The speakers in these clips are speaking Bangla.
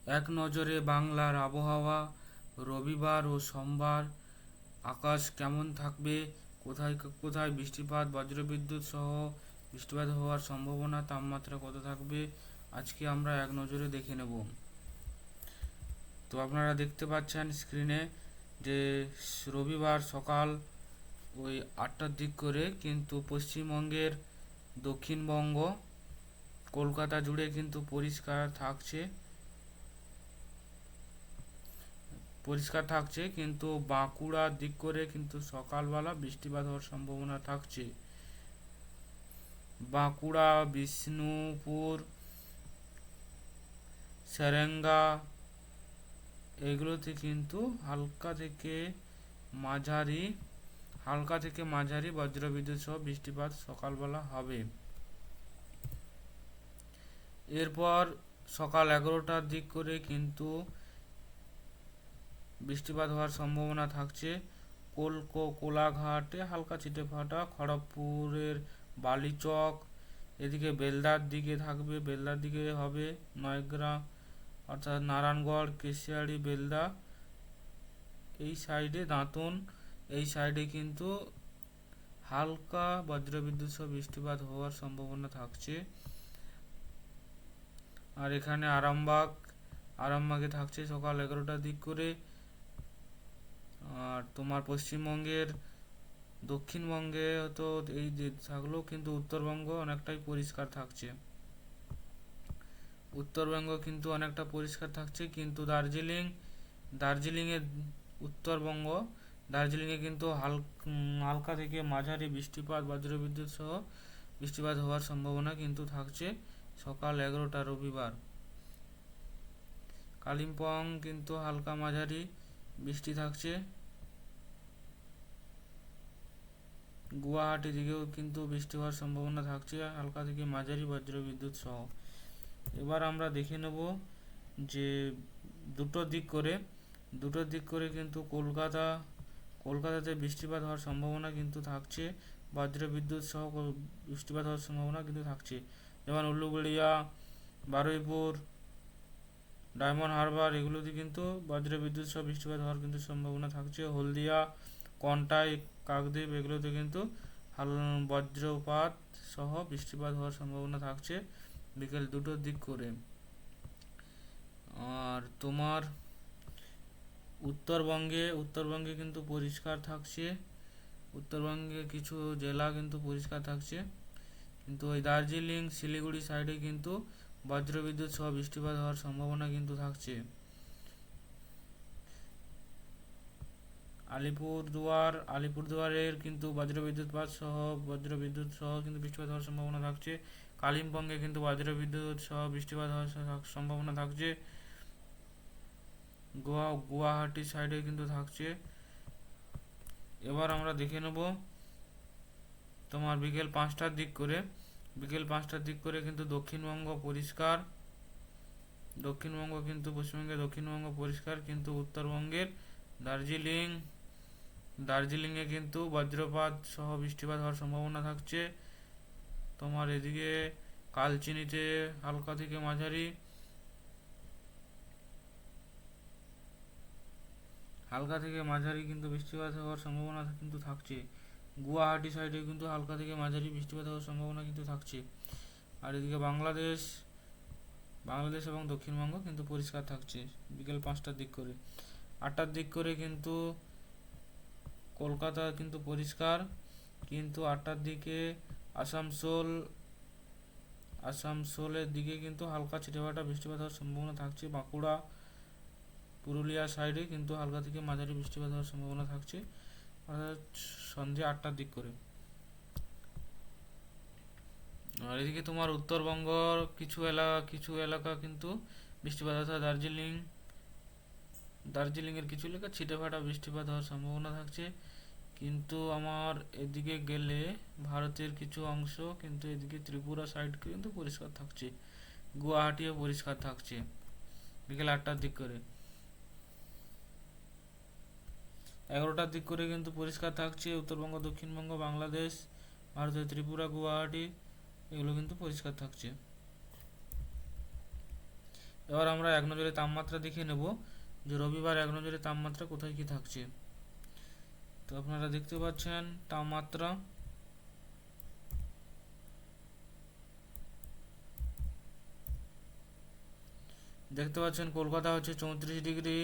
এক নজরে বাংলার আবহাওয়া। রবিবার ও সোমবার আকাশ কেমন থাকবে, কোথায় কোথায় বৃষ্টিপাত, বজ্রবিদ্যুৎ সহ বৃষ্টিপাত হওয়ার সম্ভাবনা, তাপমাত্রা কত থাকবে, আজকে আমরা এক নজরে দেখে নেব। তো আপনারা দেখতে পাচ্ছেন স্ক্রিনে যে রবিবার সকাল ওই 8টার দিক করে কিন্তু পশ্চিমবঙ্গের দক্ষিণবঙ্গ কলকাতা জুড়ে কিন্তু পরিষ্কার থাকছে, কিন্তু বাঁকুড়ার দিক করে কিন্তু সকালবেলা বৃষ্টিপাত হওয়ার সম্ভাবনা থাকছে। বাঁকুড়া, বিষ্ণুপুর, সেরেঙ্গা এগুলোতে কিন্তু মাঝারি হালকা থেকে মাঝারি বজ্রবিদ্যুৎ সহ বৃষ্টিপাত সকালবেলা হবে। এরপর সকাল 11টার দিক করে কিন্তু বৃষ্টিপাত হওয়ার সম্ভাবনা থাকছে। কোলাঘাটে হালকা ছিটেফোঁটা, খড়গপুরের বালিচক, এদিকে বেলদার দিকে থাকবে, বেলদার দিকে হবে, নয়গ্রাম অর্থাৎ নারায়ণগড়, কেশিয়াড়ি, বেলদা এই সাইডে, দাঁতন এই সাইডে কিন্তু হালকা বজ্রবিদ্যুৎ সহ বৃষ্টিপাত হওয়ার সম্ভাবনা থাকছে। আর এখানে আরামবাগে থাকছে সকাল 11টার দিক করে। আর তোমার পশ্চিমবঙ্গের দক্ষিণবঙ্গে তো এই যে থাকলেও কিন্তু উত্তরবঙ্গ অনেকটাই পরিষ্কার থাকছে। উত্তরবঙ্গ কিন্তু অনেকটা পরিষ্কার থাকছে, কিন্তু দার্জিলিংয়ের উত্তরবঙ্গ দার্জিলিংয়ে কিন্তু হালকা থেকে মাঝারি বৃষ্টিপাত, বজ্রবিদ্যুৎ সহ বৃষ্টিপাত হওয়ার সম্ভাবনা কিন্তু থাকছে সকাল 11টা রবিবার। কালিম্পং কিন্তু হালকা মাঝারি বৃষ্টি থাকছে। গুয়াহাটি দিকেও কিন্তু বৃষ্টি হওয়ার সম্ভাবনা থাকছে হালকা থেকে মাঝারি বজ্রবিদ্যুৎ সহ। এবার আমরা দেখে নেব যে দুটো দিক করে কিন্তু কলকাতাতে বৃষ্টিপাত হওয়ার সম্ভাবনা কিন্তু থাকছে, বজ্রবিদ্যুৎ সহ বৃষ্টিপাত হওয়ার সম্ভাবনা কিন্তু থাকছে। যেমন উল্লুবেড়িয়া, বারুইপুর, ডায়মন্ড হারবার এগুলোতে কিন্তু বজ্রবিদ্যুৎ সহ বৃষ্টিপাত হওয়ার কিন্তু সম্ভাবনা থাকছে। হলদিয়া, কন্টাই, কাকদ্বীপ এগুলোতে কিন্তু বজ্রপাত সহ বৃষ্টিপাত হওয়ার সম্ভাবনা থাকছে বিকেল 2টোর দিক করে। আর তোমার উত্তরবঙ্গে কিন্তু পরিষ্কার থাকছে, উত্তরবঙ্গে কিছু জেলা কিন্তু পরিষ্কার থাকছে, কিন্তু ওই দার্জিলিং, শিলিগুড়ি সাইডে কিন্তু বজ্রবিদ্যুৎ সহ বৃষ্টিপাত হওয়ার সম্ভাবনা কিন্তু থাকছে। আলিপুরদুয়ারের কিন্তু বজ্রবিদ্যুৎ সহ কিন্তু বৃষ্টিপাত হওয়ার সম্ভাবনা থাকছে। কালিম্পংয়ে কিন্তু বজ্রবিদ্যুৎ সহ বৃষ্টিপাত হওয়ার সম্ভাবনা থাকছে। গুয়াহাটি সাইডে কিন্তু থাকছে। এবার আমরা দেখে নেব তোমার বিকেল 5টার দিক করে কিন্তু দক্ষিণবঙ্গ পশ্চিমবঙ্গের দক্ষিণবঙ্গ পরিষ্কার, কিন্তু উত্তরবঙ্গের দার্জিলিংয়ে কিন্তু বজ্রপাত সহ বৃষ্টিপাত হওয়ার সম্ভাবনা থাকছে। তোমার এদিকে কালচিনিতে হালকা থেকে মাঝারি কিন্তু বৃষ্টিপাত হওয়ার সম্ভাবনা কিন্তু থাকছে। গুয়াহাটি সাইডে কিন্তু হালকা থেকে মাঝারি বৃষ্টিপাত হওয়ার সম্ভাবনা কিন্তু থাকছে। আর এদিকে বাংলাদেশ এবং দক্ষিণবঙ্গ কিন্তু পরিষ্কার থাকছে বিকেল 5টার দিক করে। 8টার দিক করে কিন্তু কলকাতা কিন্তু পরিষ্কার, কিন্তু 8টার দিকে আসানসোলের দিকে কিন্তু হালকা ছিটেফোঁটা বৃষ্টিপাত হওয়ার সম্ভাবনা থাকছে। বাঁকুড়া, পুরুলিয়া সাইডে কিন্তু হালকা থেকে মাঝারি বৃষ্টিপাত হওয়ার সম্ভাবনা থাকছে অর্থাৎ সন্ধ্যে 8টার দিক করে। আর এদিকে তোমার উত্তরবঙ্গর কিছু এলাকা কিন্তু বৃষ্টিপাত, অর্থাৎ দার্জিলিংয়ের কিছু এলাকা ছিটেফোঁটা বৃষ্টিপাত হওয়ার সম্ভাবনা থাকছে। কিন্তু আমার এদিকে গেলে ভারতের কিছু অংশ, কিন্তু এদিকে ত্রিপুরা সাইড কিন্তু পরিষ্কার থাকছে, গুয়াহাটিও পরিষ্কার থাকছে বিকেল 8টার দিক করে। 11টার দিক করে কিন্তু পরিষ্কার থাকছে উত্তরবঙ্গ, দক্ষিণবঙ্গ, বাংলাদেশ, ভারতের ত্রিপুরা, গুয়াহাটি এগুলো কিন্তু পরিষ্কার থাকছে। এবার আমরা এক নজরে তাপমাত্রা দেখে নেব যে রবিবার এক নজরে তাপমাত্রা কোথায় কি থাকছে। তো আপনারা দেখতে পাচ্ছেন তাপমাত্রা দেখতে পাচ্ছেন কলকাতা হচ্ছে 34 ডিগ্রি,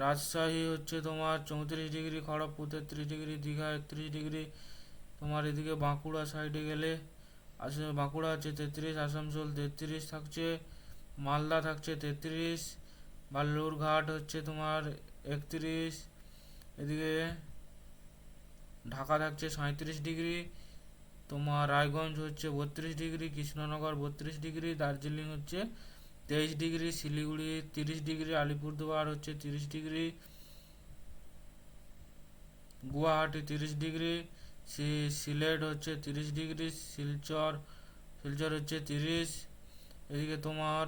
রাজশাহী হচ্ছে তোমার 34 degree, Kharagpur 33 degree, Digha 31 degree, তোমার এদিকে বাঁকুড়া সাইডে গেলে বাঁকুড়া হচ্ছে 33, আসানসোল 33 থাকছে, মালদা থাকছে 33, বালুরঘাট হচ্ছে তোমার 31, এদিকে ঢাকা থাকছে 37 ডিগ্রি, তোমার রায়গঞ্জ হচ্ছে 32 ডিগ্রি, কৃষ্ণনগর 32 ডিগ্রি, দার্জিলিং হচ্ছে 23 ডিগ্রি, শিলিগুড়ি 30 ডিগ্রি, আলিপুরদুয়ার হচ্ছে 30 ডিগ্রি, গুয়াহাটি 30 ডিগ্রি, সিলেট হচ্ছে 30 ডিগ্রি, শিলচর হচ্ছে 30, এদিকে তোমার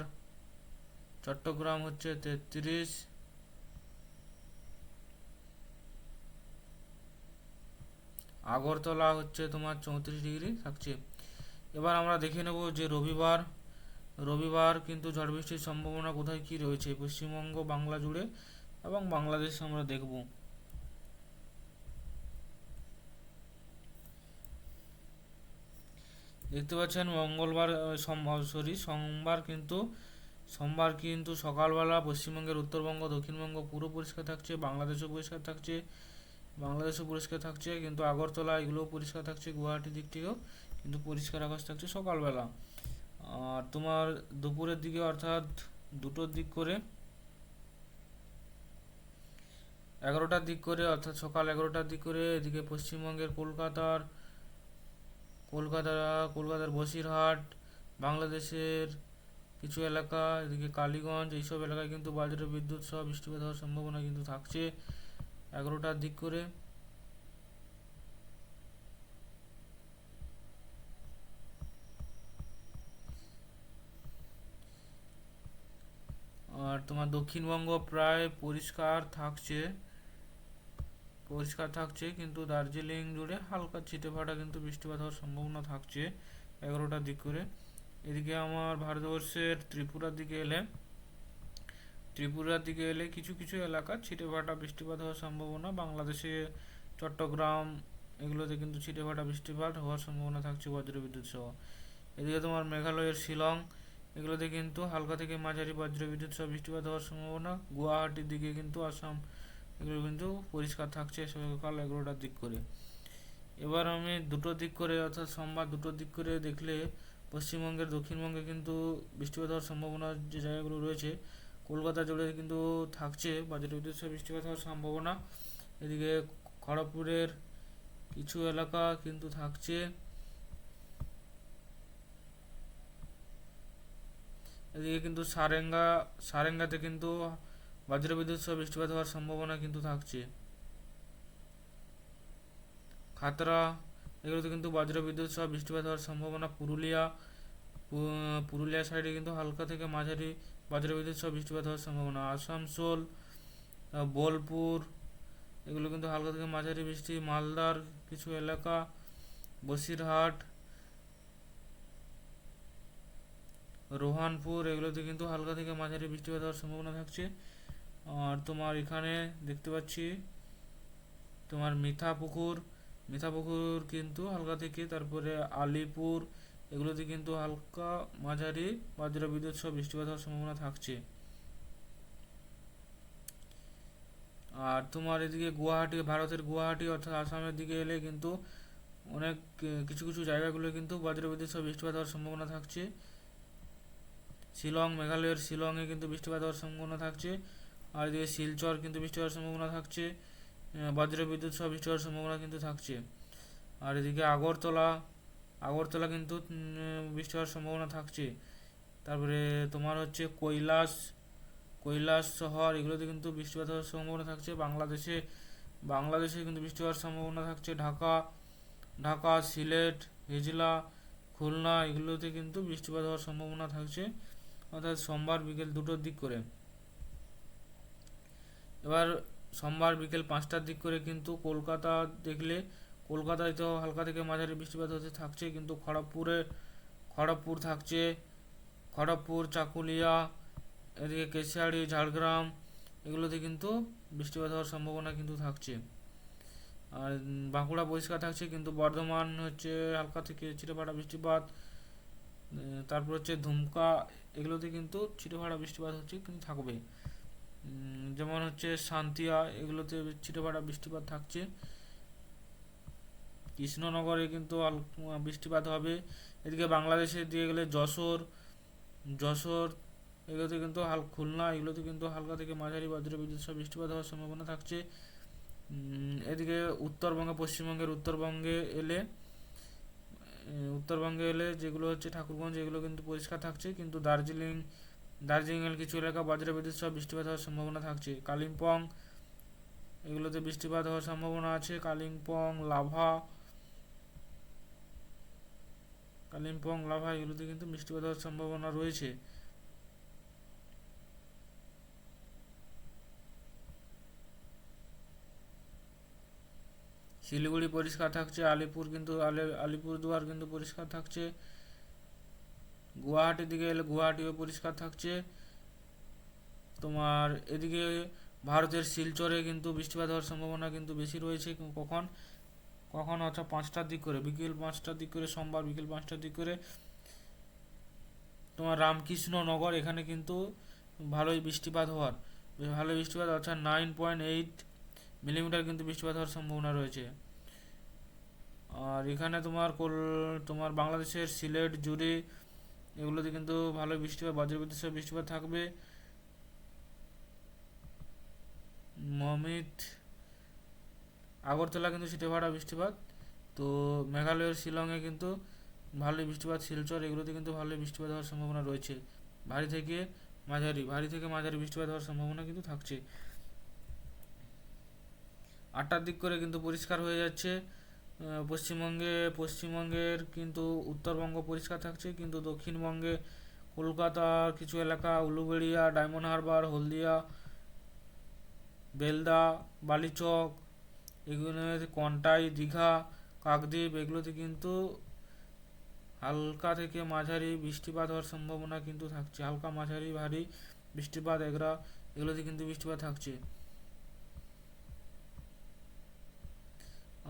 চট্টগ্রাম হচ্ছে 33, আগরতলা হচ্ছে তোমার 34 ডিগ্রি থাকছে। এবার আমরা দেখে নেব যে রবিবার কিন্তু ঝড় বৃষ্টির সম্ভাবনা কোথায় কি রয়েছে পশ্চিমবঙ্গ, বাংলা জুড়ে এবং বাংলাদেশ আমরা দেখব। দেখতে পাচ্ছেন সোমবার কিন্তু সকালবেলা পশ্চিমবঙ্গের উত্তরবঙ্গ, দক্ষিণবঙ্গ পুরো পরিষ্কার থাকছে, বাংলাদেশও পরিষ্কার থাকছে, কিন্তু আগরতলা এগুলোও পরিষ্কার থাকছে, গুয়াহাটির দিক থেকেও কিন্তু পরিষ্কার আকাশ থাকছে সকালবেলা। আর তোমার দুপুরের দিকে অর্থাৎ দুটোর দিক করে 11টার দিক করে অর্থাৎ সকাল 11টার দিক করে এদিকে পশ্চিমবঙ্গের কলকাতার বসিরহাট, বাংলাদেশের কিছু এলাকা, এদিকে কালীগঞ্জ, এইসব এলাকায় কিন্তু বজ্র বিদ্যুৎ সহ বৃষ্টিপাত হওয়ার সম্ভাবনা কিন্তু থাকছে 11টার দিক করে। আর তোমার দক্ষিণবঙ্গ প্রায় পরিষ্কার থাকছে, কিন্তু দার্জিলিং জুড়ে হালকা ছিটেফাটা কিন্তু বৃষ্টিপাত হওয়ার সম্ভাবনা থাকছে 11টার দিক করে। এদিকে আমার ভারতবর্ষের ত্রিপুরার দিকে এলে কিছু কিছু এলাকা ছিটেফাটা বৃষ্টিপাত হওয়ার সম্ভাবনা, বাংলাদেশে চট্টগ্রাম এগুলোতে কিন্তু ছিটেফাটা বৃষ্টিপাত হওয়ার সম্ভাবনা থাকছে বজ্রবিদ্যুৎ সহ। এদিকে তোমার মেঘালয়ের শিলং এগুলোতে কিন্তু হালকা থেকে মাঝারি বজ্রবিদ্যুৎ সহ বৃষ্টিপাত হওয়ার সম্ভাবনা, গুয়াহাটির দিকে কিন্তু আসাম এগুলো কিন্তু পরিষ্কার থাকছে সকাল 11টার দিক করে। এবার আমি দুটোর দিক করে অর্থাৎ সোমবার দুটোর দিক করে দেখলে পশ্চিমবঙ্গের দক্ষিণবঙ্গে কিন্তু বৃষ্টিপাত হওয়ার সম্ভাবনা যে জায়গাগুলো রয়েছে কলকাতা জুড়ে কিন্তু থাকছে বজ্রবিদ্যুৎ সহ বৃষ্টিপাত হওয়ার সম্ভাবনা, এদিকে খড়গপুরের কিছু এলাকা কিন্তু থাকছে, এদিকে কিন্তু সারেঙ্গাতে কিন্তু বজ্রবিদ্যুৎ সহ বৃষ্টিপাত হওয়ার সম্ভাবনা কিন্তু থাকছে, খাতড়া এগুলোতে কিন্তু বজ্রবিদ্যুৎ সহ বৃষ্টিপাত হওয়ার সম্ভাবনা, পুরুলিয়া সাইডে কিন্তু হালকা থেকে মাঝারি বজ্রবিদ্যুৎ সহ বৃষ্টিপাত হওয়ার সম্ভাবনা, আসানসোল, বোলপুর এগুলো কিন্তু হালকা থেকে মাঝারি বৃষ্টি, মালদার কিছু এলাকা, বসিরহাট, রোহানপুর এগুলোতে কিন্তু হালকা থেকে মাঝারি বৃষ্টিপাত হওয়ার সম্ভাবনা থাকছে। আর তোমার এখানে দেখতে পাচ্ছি তোমার মিঠাপুকুর কিন্তু হালকা থেকে, তারপরে আলিপুর এগুলোতে কিন্তু হালকা মাঝারি বজ্রবিদ্যুৎ সহ বৃষ্টিপাত হওয়ার সম্ভাবনা থাকছে। আর তোমার এদিকে ভারতের গুয়াহাটি অর্থাৎ আসামের দিকে এলে কিন্তু অনেক কিছু কিছু জায়গাগুলো কিন্তু বজ্রবিদ্যুৎ সহ বৃষ্টিপাত হওয়ার সম্ভাবনা থাকছে, মেঘালয়ের শিলংয়ে কিন্তু বৃষ্টিপাত হওয়ার সম্ভাবনা থাকছে, আর এদিকে শিলচর কিন্তু বৃষ্টি হওয়ার সম্ভাবনা থাকছে, বজ্রবিদ্যুৎ সহ বৃষ্টি হওয়ার সম্ভাবনা কিন্তু থাকছে। আর এদিকে আগরতলা কিন্তু বৃষ্টি হওয়ার সম্ভাবনা থাকছে। তারপরে তোমার হচ্ছে কৈলাস শহর এগুলোতে কিন্তু বৃষ্টিপাত হওয়ার সম্ভাবনা থাকছে, বাংলাদেশে কিন্তু বৃষ্টি হওয়ার সম্ভাবনা থাকছে, ঢাকা, সিলেট, হেজলা, খুলনা এগুলোতে কিন্তু বৃষ্টিপাত হওয়ার সম্ভাবনা থাকছে অর্থাৎ সোমবার বিকেল 2টোর দিক করে। এবার সোমবার বিকেল 5টার দিক করে কিন্তু কলকাতায় তো হালকা থেকে মাঝারি বৃষ্টিপাত হতে থাকছে, কিন্তু খড়গপুর থাকছে, চাকুলিয়া এদিকে কেশিয়াড়ি, ঝাড়গ্রাম এগুলোতে কিন্তু বৃষ্টিপাত হওয়ার সম্ভাবনা কিন্তু থাকছে। আর বাঁকুড়া পরিষ্কার থাকছে, কিন্তু বর্ধমান হচ্ছে হালকা থেকে ছিটেফাটা বৃষ্টিপাত। তারপর হচ্ছে ধুমকা, এগুলোতে কিন্তু ছিটেফাটা বৃষ্টিপাত হচ্ছে কিন্তু থাকবে। যেমন হচ্ছে শান্তিয়া, এগুলোতে ছিটেফাটা বৃষ্টিপাত থাকছে। কৃষ্ণনগরে কিন্তু বৃষ্টিপাত হবে। এদিকে বাংলাদেশে দিয়ে গেলে যশোর এগুলোতে কিন্তু খুলনা এগুলোতে কিন্তু হালকা থেকে মাঝারি বজ্রবিদ্যুৎ সহ বৃষ্টিপাত হওয়ার সম্ভাবনা থাকছে। এদিকে উত্তরবঙ্গে এলে যেগুলো হচ্ছে ঠাকুরগঞ্জ, এগুলো কিন্তু পরিষ্কার থাকছে, কিন্তু দার্জিলিংয়ের কিছু এলাকা বজ্রবিদ্যুৎ সহ বৃষ্টিপাত হওয়ার সম্ভাবনা থাকছে। কালিম্পং এগুলোতে বৃষ্টিপাত হওয়ার সম্ভাবনা আছে। কালিম্পং, লাভা এগুলোতে কিন্তু বৃষ্টিপাত হওয়ার সম্ভাবনা রয়েছে। শিলিগুড়ি পরিষ্কার থাকছে। আলিপুরদুয়ার কিন্তু পরিষ্কার থাকছে। গুয়াহাটির দিকে এলে গুয়াহাটিও পরিষ্কার থাকছে। তোমার এদিকে ভারতের শিলচরে কিন্তু বৃষ্টিপাত হওয়ার সম্ভাবনা কিন্তু বেশি রয়েছে। কখন অর্থাৎ 5টার দিক করে, বিকেল 5টার দিক করে, সোমবার বিকেল 5টার দিক করে তোমার রামকৃষ্ণনগর, এখানে কিন্তু ভালোই বৃষ্টিপাত অর্থাৎ 9.8 মিলিমিটার কিন্তু বৃষ্টিপাত হওয়ার সম্ভাবনা রয়েছে। আর এখানে তোমার বাংলাদেশের সিলেট, জুড়ি এগুলোতে কিন্তু ভালো বজ্রবিদ্যুৎ সহ বৃষ্টিপাত থাকবে। মমিত, আগরতলা কিন্তু ছিটেফাটা বৃষ্টিপাত। তো মেঘালয়ের শিলংয়ে কিন্তু ভালোই বৃষ্টিপাত, শিলচর এগুলোতে কিন্তু ভালোই বৃষ্টিপাত হওয়ার সম্ভাবনা রয়েছে। ভারী থেকে মাঝারি বৃষ্টিপাত হওয়ার সম্ভাবনা কিন্তু থাকছে। 8টার দিক করে কিন্তু পরিষ্কার হয়ে যাচ্ছে। পশ্চিমবঙ্গের কিন্তু উত্তরবঙ্গ পরিষ্কার থাকছে, কিন্তু দক্ষিণবঙ্গে কলকাতার কিছু এলাকা, উলুবেড়িয়া, ডায়মন্ড হারবার, হলদিয়া, বেলদা, বালিচক, এগুলো, কন্টাই, দীঘা, কাকদ্বীপ এগুলোতে কিন্তু হালকা থেকে মাঝারি বৃষ্টিপাত হওয়ার সম্ভাবনা কিন্তু থাকছে। হালকা, মাঝারি, ভারী বৃষ্টিপাত এগুলোতে কিন্তু বৃষ্টিপাত থাকছে।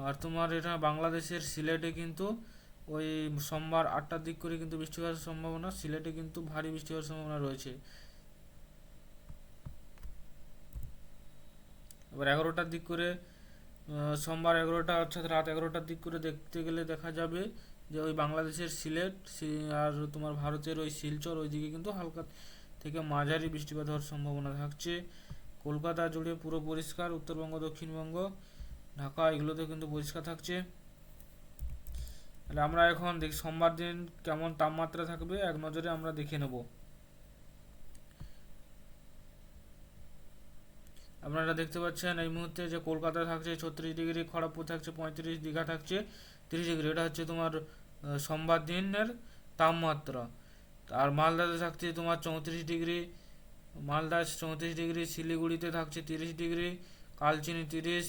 আর তোমার এটা বাংলাদেশের সিলেটে কিন্তু ওই সোমবার 8টার দিক করে কিন্তু বৃষ্টি হওয়ার সম্ভাবনা, সিলেটে কিন্তু ভারী বৃষ্টি হওয়ার সম্ভাবনা রয়েছে। এবার 11টার দিক করে, সোমবার 11টা অর্থাৎ রাত 11টার দিক করে দেখতে গেলে দেখা যাবে যে ওই বাংলাদেশের সিলেট আর তোমার ভারতের ওই শিলচর ওইদিকে কিন্তু হালকা থেকে মাঝারি বৃষ্টিপাত হওয়ার সম্ভাবনা থাকছে। কলকাতা জুড়ে পুরো পরিষ্কার, উত্তরবঙ্গ, দক্ষিণবঙ্গ, ঢাকা এগুলোতে কিন্তু পরিষ্কার থাকছে। তাহলে আমরা এখন দেখি সোমবার দিন কেমন তাপমাত্রা থাকবে, এক নজরে আমরা দেখে নেব। আপনারা দেখতে পাচ্ছেন এই মুহূর্তে যে কলকাতা থাকছে 36 ডিগ্রি, খড়গপুর থাকছে 35, দীঘা থাকছে 30 ডিগ্রি। এটা হচ্ছে তোমার সোমবার দিনের তাপমাত্রা। আর মালদাতে থাকছে তোমার 34 ডিগ্রি, শিলিগুড়িতে থাকছে 30 ডিগ্রি, কালচিনি 30,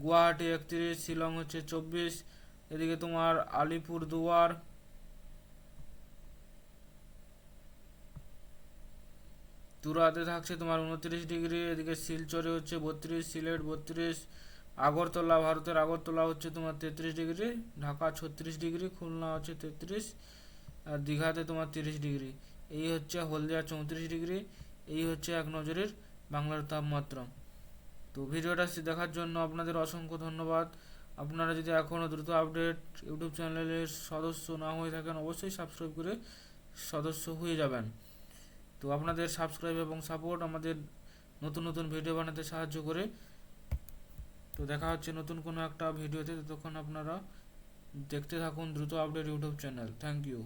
গুয়াহাটি 31, শিলং হচ্ছে 24, এদিকে তোমার আলিপুরদুয়ার, তুরাতে থাকছে তোমার 29 ডিগ্রি, এদিকে শিলচরে হচ্ছে 32, সিলেট 32, ভারতের আগরতলা হচ্ছে তোমার 33 ডিগ্রি, ঢাকা 36 ডিগ্রি, খুলনা হচ্ছে 33, আর দীঘাতে তোমার 30 ডিগ্রি। এই হচ্ছে হলদিয়া 34 ডিগ্রি। এই হচ্ছে এক নজরের বাংলার তাপমাত্রা। তো ভিডিওটা দেখার জন্য আপনাদের অসংখ্য ধন্যবাদ। আপনারা যদি এখনও দ্রুত আপডেট ইউটিউব চ্যানেলের সদস্য না হয়ে থাকেন, অবশ্যই সাবস্ক্রাইব করে সদস্য হয়ে যাবেন। তো আপনাদের সাবস্ক্রাইব এবং সাপোর্ট আমাদের নতুন নতুন ভিডিও বানাতে সাহায্য করে। তো দেখা হচ্ছে নতুন কোনো একটা ভিডিওতে, ততক্ষণ আপনারা দেখতে থাকুন দ্রুত update YouTube channel. Thank you.